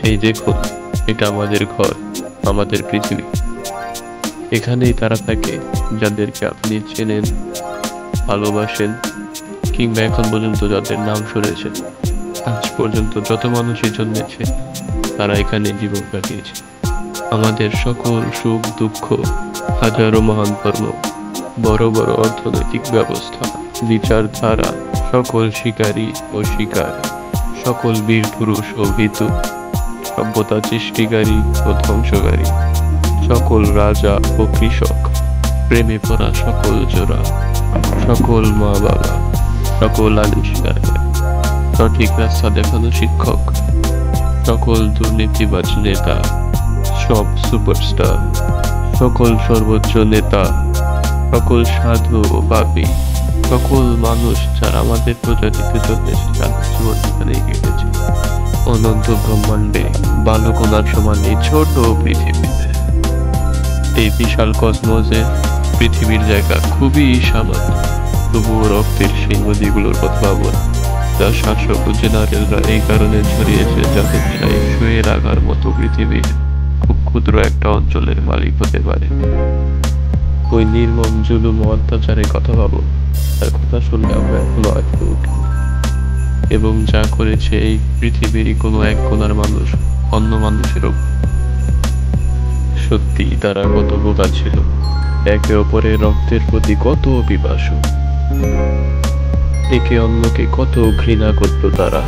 এই দেখুন, এটা আমাদের ঘর, আমাদের পৃথিবী। এখানেই তারা থাকে যাদেরকে আপনি চেনেন, ভালোবাসেন, কিংবা এখন পর্যন্ত যাদের নাম শুনেছেন। আজ পর্যন্ত যত মানুষই জন্মেছে তারা এখানে জীবন কাটিয়েছে। আমাদের সকল সুখ দুঃখ, হাজারো মহান কর্ম, বড় বড় অর্থনৈতিক ব্যবস্থা, বিচারধারা, সকল শিকারী ও শিকার, সকল বীর পুরুষ ও ভীতু, সভ্যতা সৃষ্টিকারী ও ধ্বংসকারী, সকল রাজা ও কৃষক, প্রেমে পড়া সকল জোড়া, সকল মা বাবা, সকল আবিষ্কার, সঠিক রাস্তা দেখানো শিক্ষক, সকল দুর্নীতিবাজ নেতা, সব সুপারস্টার, সকল সর্বোচ্চ নেতা, সকল সাধু ও পাপী, সকল মানুষ যারা আমাদের প্রজাতিতে জন্মেছে, তাদের জীবন এখানে কেটেছে। অনন্ত ব্রহ্মাণ্ডে বালকোনার সমান এই ছোট পৃথিবীতে, এই বিশাল কসমোসে পৃথিবীর জায়গা খুবই সামান্য। তবুও রক্তের সেই নদীগুলোর কথা ভাবুন, যা শাসক ও জেনারেলরা এই কারণে ছড়িয়েছে যাতে চাই শুয়ে রাখার মতো পৃথিবীর খুব ক্ষুদ্র একটা অঞ্চলের মালিক হতে পারে। ওই নির্মম জুলুম ও অত্যাচারের কথা ভাবুন, তার কথা শুনলে আমরা এখনো আটকে উঠি। এবং যা করেছে এই পৃথিবীরই কোনো এক কোণার মানুষ অন্য মানুষেরও। সত্যি তারা কত বোকা ছিল, একে অপরের রক্তের প্রতি কত পিপাসু, একে অন্যকে কত ঘৃণা করত তারা।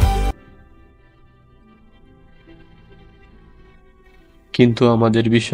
কিন্তু আমাদের বিশ্বাস